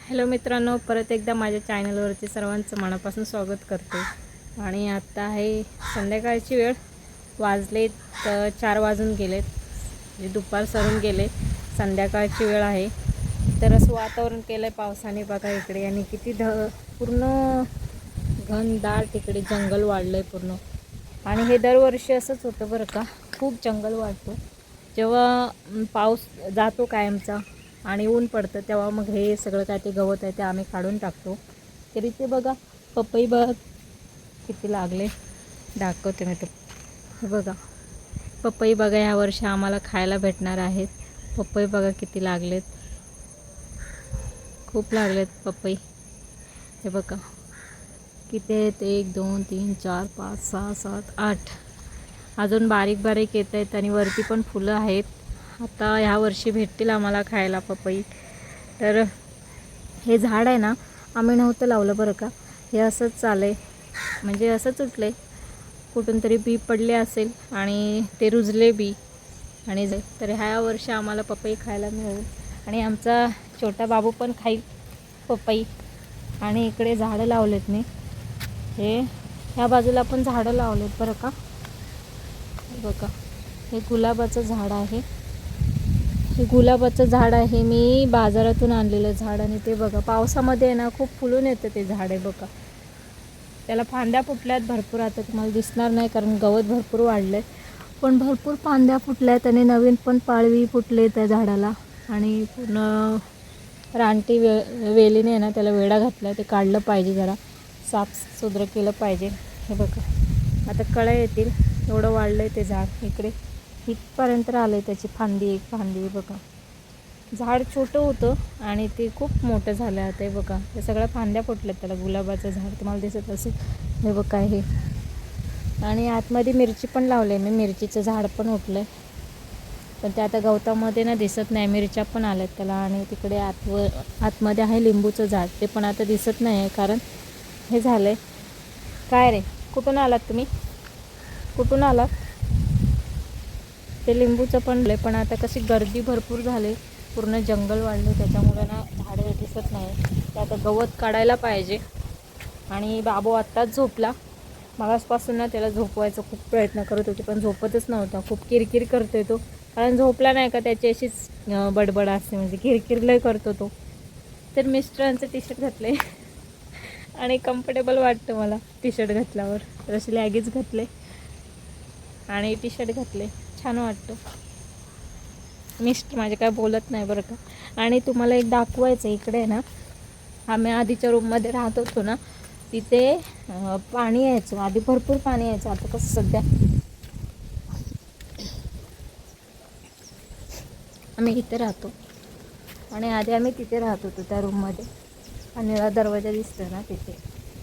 Hello मित्रांनो, परत एकदा माझ्या चॅनलवरती सर्वांचं मनापासून स्वागत करते. आणि आता आहे संध्याकाळची वेळ. वाजले तर 4 वाजून गेलेत, म्हणजे दुपार सरून गेले, संध्याकाळची वेळ आहे. तर असं वातावरण केलं आहे पावसाने बघा इकडे. आणि किती पूर्ण घनदाट इकडे जंगल वाढलं आहे पूर्ण. आणि हे दरवर्षी असंच होतं बरं का, खूप जंगल वाढतो जेव्हा पाऊस जातो कायमचा आणि ऊन पडतं, तेव्हा मग हे सगळं काय ते गवत आहे ते आम्ही काढून टाकतो. तरी ते बघा पपई बघ किती लागले, दाखवते मी तर. हे बघा पपई बघा, ह्या वर्षी आम्हाला खायला भेटणार आहेत. पपई बघा किती लागलेत, खूप लागलेत पपई. हे बघा किती आहेत, 1 2 3 4 5 6 7 8. अजून बारीक बारीक येत आहेत आणि वरती पण फुलं आहेत. आता ह्या वर्षी भेटतील आम्हाला खायला पपई. तर हे झाड आहे ना, आम्ही नव्हतं लावलं बरं का, हे असंच चाललं आहे, म्हणजे असंच उठले, कुठून तरी बी पडले असेल आणि ते रुजले बी. आणि तर ह्या वर्षी आम्हाला पपई खायला मिळेल. आणि आमचा छोटा बाबू पण खाईल पपई. आणि इकडे झाडं लावलेत मी, हे ह्या बाजूला पण झाडं लावलेत बरं का. बघा हे गुलाबाचं झाड आहे, हे गुलाबाचं झाड आहे, मी बाजारातून आणलेलं झाड. आणि ते बघा पावसामध्ये ना खूप फुलून येतं ते झाड आहे बघा. त्याला फांद्या फुटल्यात भरपूर. आता तुम्हाला दिसणार नाही कारण गवत भरपूर वाढलं आहे, पण भरपूर फांद्या फुटल्यात आणि नवीन पण पाळवी फुटले त्या झाडाला. आणि पूर्ण रानटी वेलीने ना त्याला वेढा घातला, ते काढलं पाहिजे, जरा साफसुथरं केलं पाहिजे. हे बघा आता कळ्या येतील, एवढं वाढलं आहे ते झाड. इकडे इथपर्यंत आलं आहे त्याची फांदी, एक फांदी बघा. झाड छोटं होतं आणि ते खूप मोठं झालं आता. हे बघा हे सगळ्या फांद्या फुटल्यात त्याला. गुलाबाचं झाड तुम्हाला दिसत असेल, हे बघा हे. आणि आतमध्ये मिरची पण लावले मी, मिरचीचं झाड पण उठलं आहे, पण ते आता गवतामध्ये ना दिसत नाही. मिरच्या पण आल्यात त्याला. आणि तिकडे आतमध्ये आहे लिंबूचं झाड, ते पण आता दिसत नाही आहे कारण हे झालं आहे. काय रे, कुठून आलात तुम्ही, कुठून आलात? ते लिंबूचं पण आता कशी गर्दी भरपूर झाली, पूर्ण जंगल वाढले, त्याच्यामुळे ना झाडं दिसत नाही. ते आता गवत काढायला पाहिजे. आणि बाबू आत्ताच झोपला, मगासपासून ना त्याला झोपवायचा खूप प्रयत्न करत होते, पण झोपतच नव्हता. खूप किरकिर करतोय तो, कारण झोपला नाही का त्याची अशीच बडबड असते, म्हणजे किरकिर लय करतो तो. तर मिस्टरांचं टी शर्ट घातलं आहे आणि कम्फर्टेबल वाटतं मला टी शर्ट घातल्यावर. तर असे लॅगीज घातले आणि टी शर्ट घातले, छान वाटतं. मिस्टर माझे काय बोलत नाही बरं का. आणि तुम्हाला एक दाखवायचं, इकडे ना आम्ही आधीच्या रूममध्ये राहत होतो ना, तिथे पाणी यायचं आधी, भरपूर पाणी यायचं. आता कसं सध्या आम्ही इथे राहतो आणि आधी आम्ही तिथे राहत होतो त्या रूममध्ये. आणि दरवाजा दिसतो ना तिथे,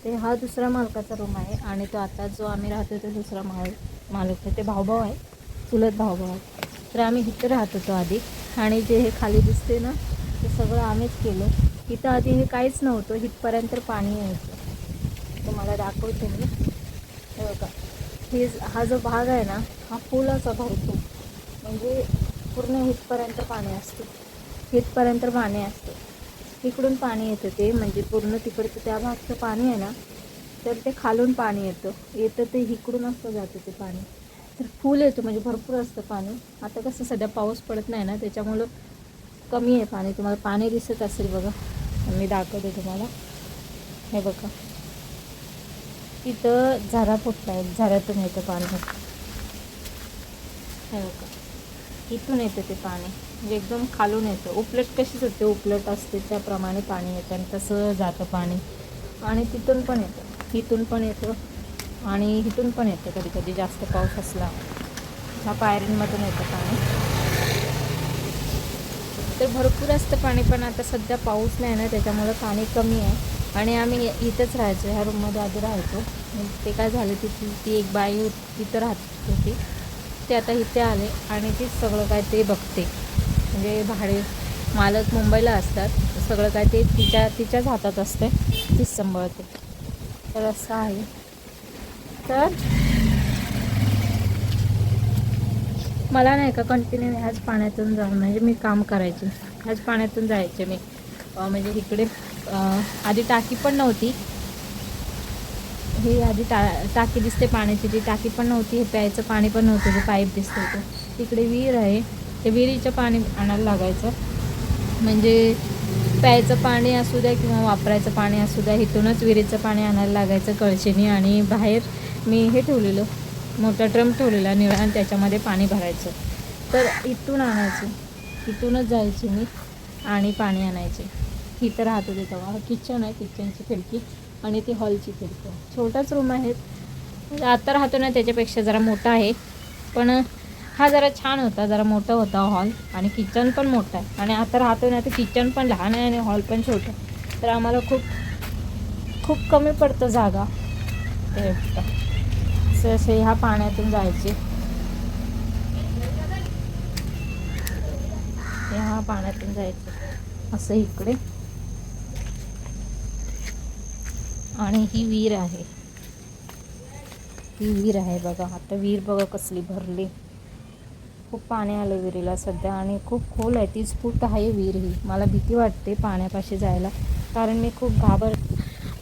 ते हा दुसरा मालकाचा रूम आहे. आणि तो आता जो आम्ही राहतो तो दुसरा मालक आहे. ते भाऊ आहे, चुलत भाऊ आहे. तर आम्ही इथे राहत होतो आधी. आणि जे हे खाली दिसते ना, ते सगळं आम्हीच केलं. इथं आधी हे काहीच नव्हतं, इथपर्यंत पाणी यायचं. तुम्हाला दाखवते मी, हे बघा. हा जो भाग आहे ना, हा फुलाचा भरतो, म्हणजे पूर्ण इथपर्यंत पाणी असतं, इथपर्यंत पाणी असतं. इकडून पाणी येतं ते, म्हणजे पूर्ण तिकडचं त्या भागचं पाणी आहे ना, तर ते खालून पाणी येतं ते इकडून असं जातं ते पाणी. तर फुल येतं, म्हणजे भरपूर असतं पाणी. आता कसं सध्या पाऊस पडत नाही ना, त्याच्यामुळं कमी आहे पाणी. तुम्हाला पाणी दिसत असेल बघा, मी दाखवते तुम्हाला. हे बघा इथं झरा फुटला आहे, झऱ्यातून येतं पाणी. हे बघा इथून येतं ते पाणी, म्हणजे एकदम खालून येतं. उपलट कशीच होते, उपलट असते त्याप्रमाणे पाणी येतं आणि तसं जातं पाणी. आणि तिथून पण येतं, इथून पण येतं आणि इथून पण येतं. कधी कधी जास्त पाऊस असला, ह्या पायऱ्यांमधून येतं पाणी. तर भरपूर असतं पाणी, पण आता सध्या पाऊस नाही ना, त्याच्यामुळं पाणी कमी आहे. आणि आम्ही इथंच राहायचो, ह्या रूममध्ये आधी राहायचो. ते काय झालं, ती एक बाई तिथं राहत होती, ते आता इथे आले आणि तीच सगळं काय ते बघते. म्हणजे भाडे मालक मुंबईला असतात, सगळं काय ते तिच्याच हातात असते, तीच सांभाळते. तर असं आहे. तर मला नाही का कंटिन्यू ह्याच पाण्यातून जाऊन, म्हणजे मी काम करायचे ह्याच पाण्यातून जायचे मी. म्हणजे इकडे आधी टाकी पण नव्हती, ही आधी टाकी दिसते पाण्याची, ती टाकी पण नव्हती, हे प्यायचं पाणी पण नव्हतं, जे पाईप दिसतं होतं. तिकडे विहीर आहे, ते विहिरीचं पाणी आणायला लागायचं. म्हणजे प्यायचं पाणी असू द्या किंवा वापरायचं पाणी असू द्या, इथूनच विहिरीचं पाणी आणायला लागायचं कळशीने. आणि बाहेर मी हे ठेवलेलं, मोठा ड्रम ठेवलेला निळा, आणि त्याच्यामध्ये पाणी भरायचं. तर इथून आणायचं, इथूनच जायची मी आणि पाणी आणायचे. ही तर राहत होते तेव्हा. किचन आहे, किचनची खिडकी आणि ती हॉलची खिडकी. छोटाच रूम आहे, आता राहतो ना त्याच्यापेक्षा जरा मोठा आहे, पण हा जरा छान होता, जरा मोठा होता हॉल, आणि किचन पण मोठा आहे. आणि आता राहतो ना तर किचन पण लहान आहे आणि हॉल पण छोटा आहे, तर आम्हाला खूप कमी पडतं जागा. ते असे ह्या पाण्यातून जायचे, ह्या पाण्यातून जायचं असं इकडे. आणि ही विहीर आहे, ही विहीर आहे बघा. आता विहीर बघा कसली भरली, खूप पाणी आलं विहिरीला सध्या, आणि खूप खोल आहे, 30 फूट आहे विहीर ही. मला भीती वाटते पाण्यापाशी जायला, कारण मी खूप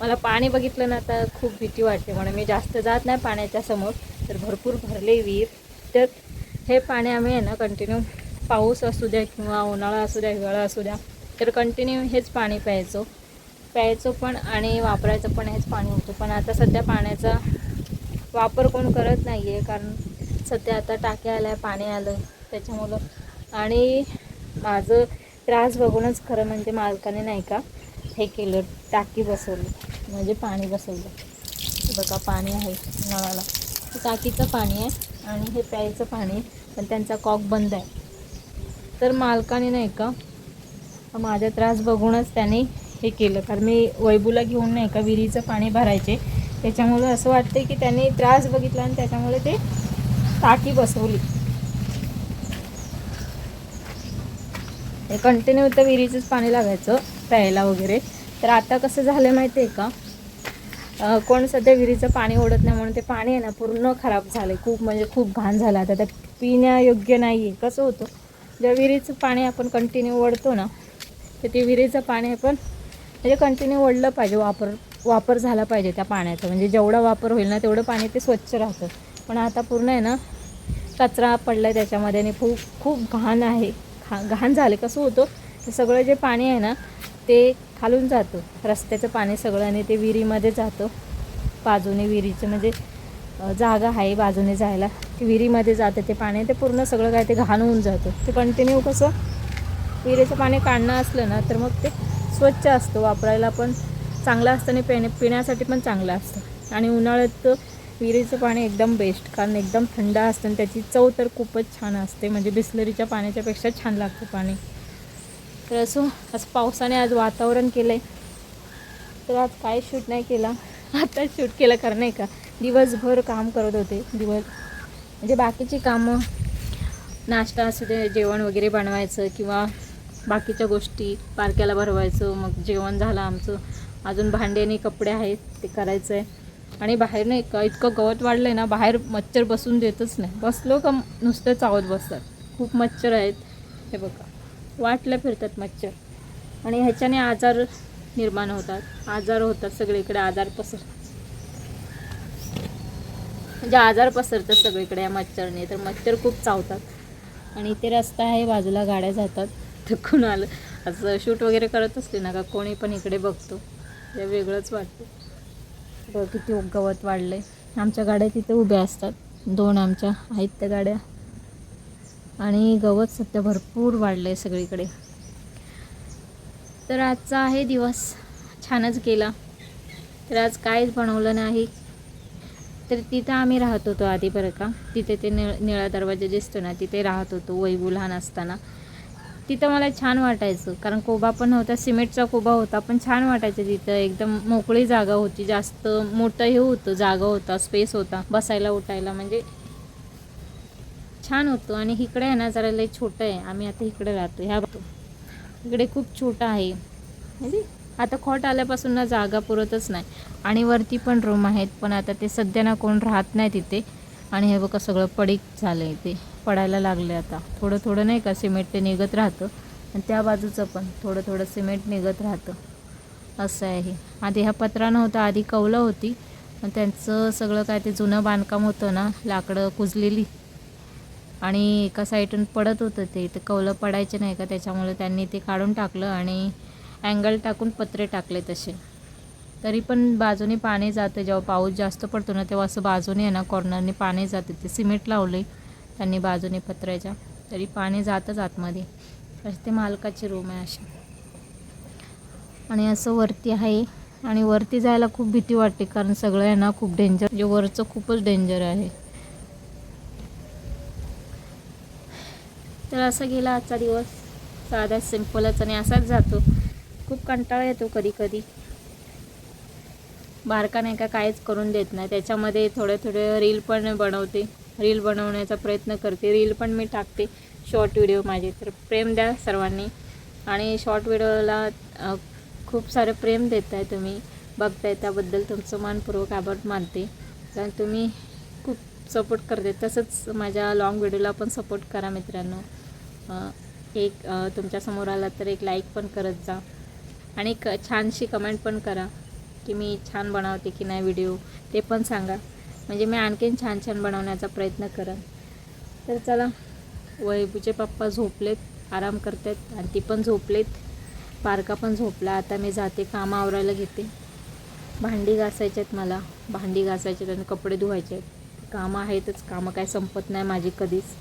मला पाणी बघितलं ना तर खूप भीती वाटते, म्हणून मी जास्त जात नाही पाण्याच्या समोर. तर भरपूर भरले विहीर. तर हे पाणी आम्ही आहे ना कंटिन्यू, पाऊस असू द्या किंवा उन्हाळा असू द्या, हिवाळा असू द्या, तर कंटिन्यू हेच पाणी प्यायचो पण आणि वापरायचं पण हेच पाणी होतं. पण आता सध्या पाण्याचा वापर कोण करत नाही आहे, कारण सध्या आता टाक्या आल्या, पाणी आलं त्याच्यामुळं. आणि माझं त्रास बघूनच खरं म्हणजे मालकाने नाही का हे केलं, टाकी बसवली, म्हणजे पाणी बसवलं. बघा पाणी आहे नळाला, टाकीचं पाणी आहे आणि हे प्यायचं पाणी, पण त्यांचा कॉक बंद आहे. तर मालकाने नाही का माझा त्रास बघूनच त्याने हे केलं, कारण मी वैभूला घेऊन नाही का विहिरीचं पाणी भरायचे, त्याच्यामुळं असं वाटते की त्यांनी त्रास बघितला आणि त्याच्यामुळे ते टाकी बसवली. हे कंटिन्यू तर विहिरीचंच पाणी लागायचं प्यायला वगैरे. तर आता कसं झालं माहिती आहे का, कोण सध्या विहिरीचं पाणी ओढत नाही, म्हणून ते पाणी आहे ना पूर्ण खराब झालं, खूप म्हणजे खूप घाण झालं. आता ते पिण्यायोग्य नाही आहे. कसं होतं, जेव्हा विहिरीचं पाणी आपण कंटिन्यू ओढतो ना, तर ते विहिरीचं पाणी आपण म्हणजे कंटिन्यू ओढलं पाहिजे, वापर झाला पाहिजे त्या पाण्याचा. म्हणजे जेवढा वापर होईल ना तेवढं पाणी ते स्वच्छ राहतं. पण आता पूर्ण आहे ना कचरा पडला आहे त्याच्यामध्ये, आणि खूप घाण आहे, घाण झाले. कसं होतं, ते सगळं जे पाणी आहे ना ते खालून जातं, रस्त्याचं पाणी सगळं, आणि ते विहिरीमध्ये जातं. बाजूने विहिरीचं म्हणजे जागा आहे बाजूने जायला, ते विहिरीमध्ये जातं ते पाणी, ते पूर्ण सगळं काय ते घाण होऊन जातं. ते कंटिन्यू कसं विहिरीचं पाणी काढणं असलं ना तर मग ते स्वच्छ असतं, वापरायला पण चांगलं असतं आणि पिण्यासाठी पण चांगलं असतं. आणि उन्हाळ्यात विहिरीचं पाणी एकदम बेस्ट, कारण एकदम थंड असतं आणि त्याची चव तर खूपच छान असते, म्हणजे बिसलरीच्या पाण्याच्यापेक्षा छान लागतं पाणी. तर असं पावसाने आज वातावरण केलं आहे, तर आज काय शूट नाही केला, आता शूट केलं, कारण नाही का दिवसभर काम करत होते. म्हणजे बाकीची कामं, नाश्ता असू दे, जेवण वगैरे बनवायचं किंवा बाकीच्या गोष्टी, पार्क्याला भरवायचं, मग जेवण झालं आमचं. अजून भांडे आणि कपडे आहेत ते करायचं आहे. आणि बाहेर नाही का इतकं गवत वाढलं आहे ना, बाहेर मच्छर बसून देतच नाही, बसलो का नुसतं चावत बसतात. खूप मच्छर आहेत, हे बघा वाटलं फिरतात मच्छर, आणि ह्याच्याने आजार निर्माण होतात सगळीकडे, म्हणजे आजार पसरतात सगळीकडे या मच्छरने. तर मच्छर खूप चावतात. आणि इथे रस्ता आहे, बाजूला गाड्या जातात, तर कुणाला असं शूट वगैरे करत असते ना का कोणी पण इकडे बघतो, ते वेगळंच वाटतं. बघ किती गवत वाढले. आमच्या गाड्या तिथे उभ्या असतात, 2 आमच्या आहेत त्या गाड्या, आणि गवत सध्या भरपूर वाढलं आहे सगळीकडे. तर आजचा आहे दिवस छानच गेला. तर आज काहीच बनवलं नाही. तर तिथं आम्ही राहत होतो आधी बरं का, तिथे ते निळा दरवाजा दिसतो ना, तिथे राहत होतो वैभू लहान असताना. तिथं मला छान वाटायचं, कारण कोबा पण होता, सिमेंटचा कोबा होता, पण छान वाटायचं तिथं. एकदम मोकळी जागा होती, जास्त मोठं हे होतं, जागा होता, स्पेस होता बसायला उठायला, म्हणजे छान होतं. आणि इकडे आहे ना जरा लई छोटं आहे, आम्ही आता इकडे राहतो, ह्या इकडे खूप छोटं आहे. म्हणजे आता खोट आल्यापासून ना जागा पुरतच नाही. आणि वरती पण रूम आहेत, पण आता ते सध्या ना कोण राहत नाही तिथे. आणि हे बघा सगळं पडीक झालं आहे, ते पडायला लागलं आहे आता. थोडं थोडं नाही का सिमेंट ते निघत राहतं, आणि त्या बाजूचं पण थोडं थोडं सिमेंट निघत राहतं. असं आहे. आधी हा पत्रा नव्हता, आधी कौलं होती. पण त्यांचं सगळं काय ते जुनं बांधकाम होतं ना, लाकडं कुजलेली आणि एका साईडून पडत होतं ते कौलं पडायचे नाही का, त्याच्यामुळे त्यांनी ते काढून टाकलं आणि अँगल टाकून पत्रे टाकले तसे. तरी पण बाजूने पाणी जातं, जेव्हा पाऊस जास्त पडतो ना तेव्हा असं बाजूने आहे ना कॉर्नरने पाणी जाते. ते सिमेंट लावले त्यांनी बाजूने पत्र्याच्या, तरी पाणी जातंच आतमध्ये. असे ते मालकाची रूम आहे अशी. आणि असं वरती आहे आणि वरती जायला खूप भीती वाटते, कारण सगळं आहे ना खूप डेंजर, म्हणजे वरचं खूपच डेंजर आहे. तर असा गेला आजचा दिवस, साधा सिम्पलच आणि असाच जातो. खूप कंटाळा येतो कधी कधी. बारका नाही का काहीच करून देत नाही, त्याच्यामध्ये थोडे रील पण बनवते, रील बनवण्याचा प्रयत्न करते, रील पण मी टाकते, शॉर्ट व्हिडिओ माझे. तर प्रेम द्या सर्वांनी, आणि शॉर्ट व्हिडिओला खूप सारे प्रेम देत आहे तुम्ही, बघताय त्याबद्दल तुमचं मनपूर्वक आभार मानते, कारण तुम्ही खूप सपोर्ट करते. तसंच माझ्या लॉंग व्हिडिओला पण सपोर्ट करा मित्रांनो. एक तुमच्यासमोर आला तर एक लाईक पण करत जा आणि छानशी कमेंट पण करा की मी छान बनवते की नाही व्हिडिओ, ते पण सांगा, म्हणजे मी आणखीन छान छान बनवण्याचा प्रयत्न करेन. तर चला, वैभूचे पप्पा झोपलेत, आराम करतात आणि ती पण झोपलेत, बारका पण झोपला. आता मी जाते, कामं आवरायला घेते. भांडी घासायचे आहेत मला, भांडी घासायचे आहेत आणि कपडे धुवायचे आहेत. कामं आहेतच, कामं काय संपत नाही माझी कधीच.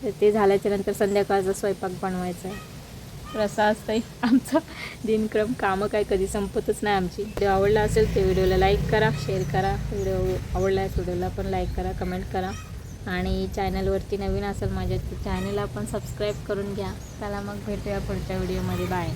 तर ते झाल्याच्यानंतर संध्याकाळचा स्वयंपाक बनवायचा आहे. तर असं असतंय आमचं दिनक्रम, कामं काय कधी संपतच नाही आमची. व्हिडिओ आवडला असेल तर व्हिडिओला लाईक करा, शेअर करा. व्हिडिओ आवडला आहे व्हिडिओला पण लाईक करा, कमेंट करा. आणि चॅनलवरती नवीन असेल माझ्या, तर चॅनलला पण सबस्क्राईब करून घ्या. चला मग भेटूया पुढच्या व्हिडिओमध्ये. बाय.